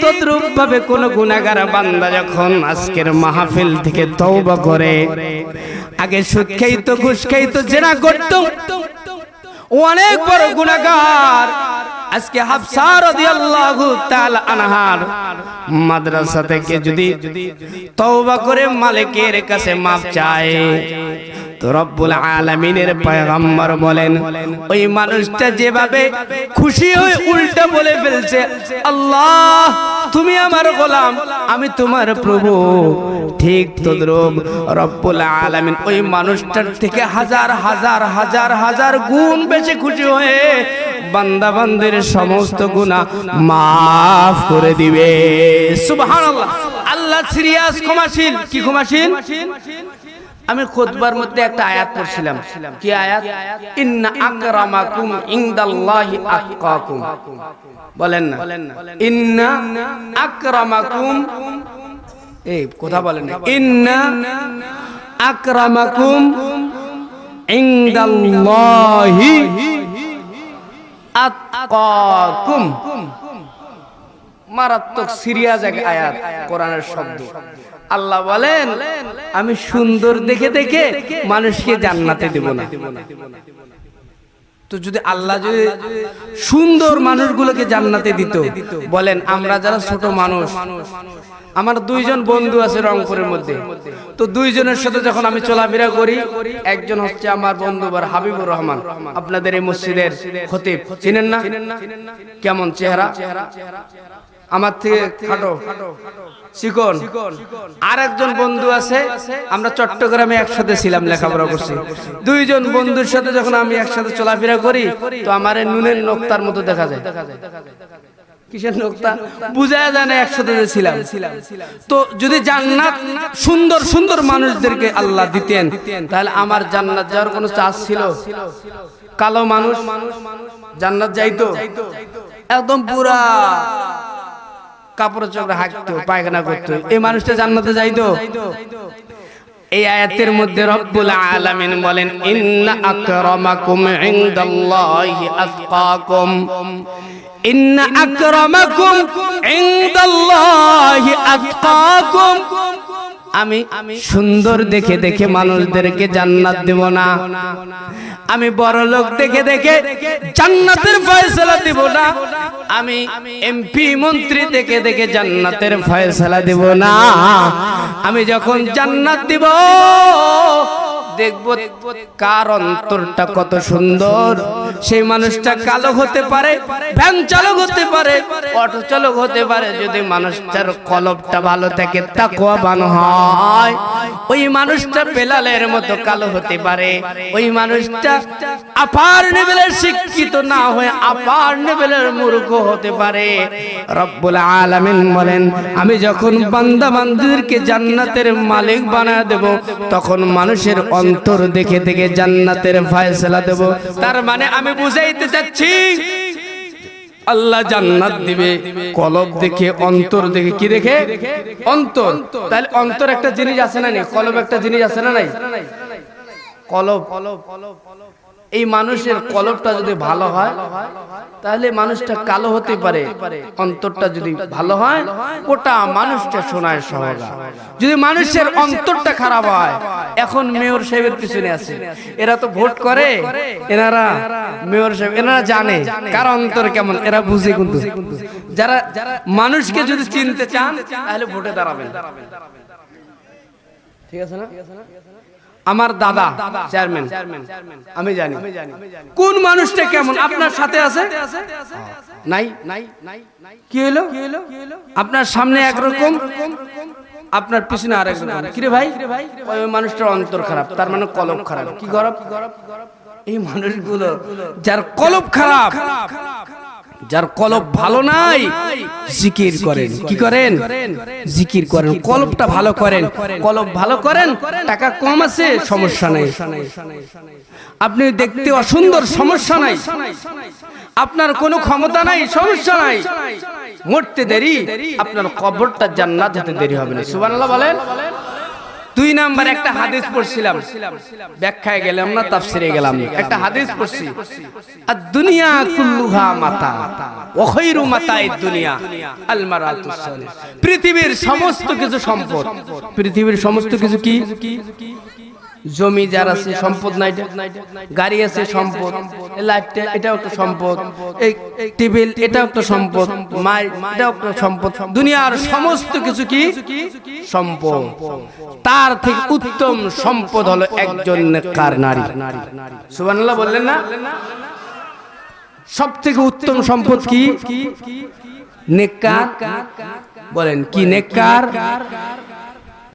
তদ্রূপ ভাবে কোন গুনাহগার বান্দা যখন আজকের মাহফিল থেকে তওবা করে, আগে সুদ খাইতো, ঘুষ খাইতো, জেনা করতো, অনেক বড় গুনাহগার। আজকে হাফসা রাদিয়াল্লাহু তাআলা আনহার মাদ্রাসা থেকে যদি তওবা করে মালিকের কাছে মাফ চায়, তো রব্বুল আলামিনের পয়গম্বর বলেন ওই মানুষটা যেভাবে খুশি হয়ে উল্টা বলে ফেলছে, আল্লাহ তুমি আমার গোলাম, আমি তোমার প্রভু, ঠিক তদ্রূপ রব্বুল আলামিন ওই মানুষটার থেকে হাজার হাজার হাজার হাজার গুণ বেশি খুশি হয়ে বান্দা বান্দির সমস্ত গুনাহ মাফ করে দিবে। সুবহানাল্লাহ। আল্লাহ সিরিয়াস, ক্ষমাশীল। কি ক্ষমাশীল? আমি খুতবার মধ্যে একটা আয়াত পড়ছিলাম। কি আয়াত? ইন্না আকরামাকুম ইনদাল্লাহি আতকাকুম। বলেন না, ইন্না আকরামাকুম, এই কথা বলেন না, ইন্না আকরামাকুম ইনদাল্লাহি আতকাকুম। মারাত্মক সিরিয়াস এক আয়াত, কোরআনের শব্দ। আল্লাহ বলেন আমি সুন্দর দেখে দেখে মানুষকে জান্নাতে দেব না। তো যদি আল্লাহ যদি সুন্দর মানুষগুলোকে জান্নাতে দিত, বলেন আমরা যারা ছোট মানুষ, আমার দুইজন বন্ধু আছে রংপুরের মধ্যে, তো দুইজনের সাথে যখন আমি চলাফেরা করি, একজন হচ্ছে আমার বন্ধু হাবিবুর রহমান, আপনাদের এই মসজিদের খতিব, চিনেন না? কেমন চেহারা, আমার থেকে খাটো চিকন। আর একজন বন্ধু আছে, আমরা চট্টগ্রামে একসাথে ছিলাম, লেখাপড়া করছি। দুইজন বন্ধুর সাথে যখন আমি একসাথে চলাফেরা করি, তো আমার নুনের নোক্তার মতো দেখা যায়। কিসের নোক্তা বুঝা যায় না, একসাথে ছিলাম। তো যদি জান্নাত সুন্দর সুন্দর মানুষদেরকে আল্লাহ দিতেন, তাহলে আমার জান্নাত যাওয়ার কোনো চান্স ছিল? কালো মানুষ জান্নাত যাইতো? একদম পুরা কাপড় চোপড়ে হাঁটতো, পায়খানা করতো, এই মানুষটা জান্নাতে যাইতো? এই আয়াতের মধ্যে রব্বুল আলামিন বলেন ইন্না আকরামাকুম ইনদাল্লাহি আতকাকুম, ইন্না আকরামাকুম ইনদাল্লাহি আতকাকুম। আমি সুন্দর দেখে দেখে মানুষদেরকে জান্নাত দেব না, আমি বড় লোক দেখে দেখে জান্নাতের ফয়সালা দেব না, আমি এমপি মন্ত্রী দেখে দেখে জান্নাতের ফয়সালা দেব না। আমি যখন জান্নাত দিব, দেখবো কার অন্তরটা কত সুন্দর। সেই মানুষটা কালো হতে পারে, ভ্যান চালক হতে পারে, অটো চালক হতে পারে, যদি মানুষটার কলবটা ভালো থাকে, তাকওয়াবান হয়, ওই মানুষটা বেলালের মতো কালো হতে পারে। ওই মানুষটা আপার লেভেলের শিক্ষিত না হয়ে আপার লেভেলের মূর্খ হতে পারে। রব্বুল আলামিন বলেন আমি যখন বান্দা বান্দীদেরকে জান্নাতের মালিক বানায় দেব, তখন মানুষের অন্তর দেখে দেখে জান্নাতের ফয়সালা দেব। তার মানে আমি বুঝাইতে চাচ্ছি আল্লাহ জান্নাত দিবে কলব দেখে, অন্তর দেখে। কি দেখে? অন্তর। তাহলে অন্তর একটা জিনিস আছে না নাই? কলব একটা জিনিস আছে না নাই? কলব, এই মানুষের কলবটা যদি ভালো হয়, তাহলে মানুষটা কালো হতে পারে, অন্তরটা যদি ভালো হয়, ওটা মানুষটা সোনায় সোহাগা। যদি মানুষের অন্তরটা খারাপ হয়, এখন মেয়র সাহেবের পিছনে আছে, এরা তো ভোট করে, এনারা মেয়র সাহেব এনারা জানে কার অন্তর কেমন, এরা বুঝে। কিন্তু যারা মানুষকে যদি চিনতে চান, তাহলে ভোটে দাঁড়াবেন। ঠিক আছে না? আমার দাদা চেয়ারম্যান, আমি জানি কোন মানুষটা কেমন। আপনার সাথে আছে নাই? কি হলো? আপনার সামনে একরকম, আপনার পিছনে আরেক রকম। কিরে ভাই, ওই মানুষটার অন্তর খারাপ, তার মানে কলব খারাপ। কি গরব? এই মানুষগুলো যার কলব খারাপ, যার কলব ভালো নাই, জিকির করেন। কি করেন? জিকির করেন, কলবটা ভালো করেন। কলব ভালো করেন, টাকা কম আছে, সমস্যা নাই। আপনি দেখতে অসুন্দর, সমস্যা নাই। আপনার কোনো ক্ষমতা নাই, সমস্যা নাই। মরতে দেরি, আপনার কবরটা জান্নাত হতে দেরি হবে না। সুবহানাল্লাহ বলেন। তো দুই নাম্বার একটা হাদিস পড়ছিলাম, ব্যাখ্যায় গেলাম না, তাফসিরে গেলাম না, একটা হাদিস পড়ছি, আর দুনিয়া কুল্লুহা মাতা ওয়া খায়রু মাতাইদ দুনিয়া আল মারাতুস সালিহ। পৃথিবীর সমস্ত কিছু সম্পদ, পৃথিবীর সমস্ত কিছু কি? জমি যার আছে সম্পদ, নাই গাড়ি আছে সম্পদ, লাইটটা এটাও একটা সম্পদ, এই টেবিল এটাও একটা সম্পদ, মাই এটাও একটা সম্পদ। দুনিয়ার সমস্ত কিছু কি? সম্পদ। তার থেকে উত্তম সম্পদ হলো একজন নেককার নারী। সুবহানাল্লাহ বললেন না? সব থেকে উত্তম সম্পদ কি? নেককার। বলেন কি নেককার?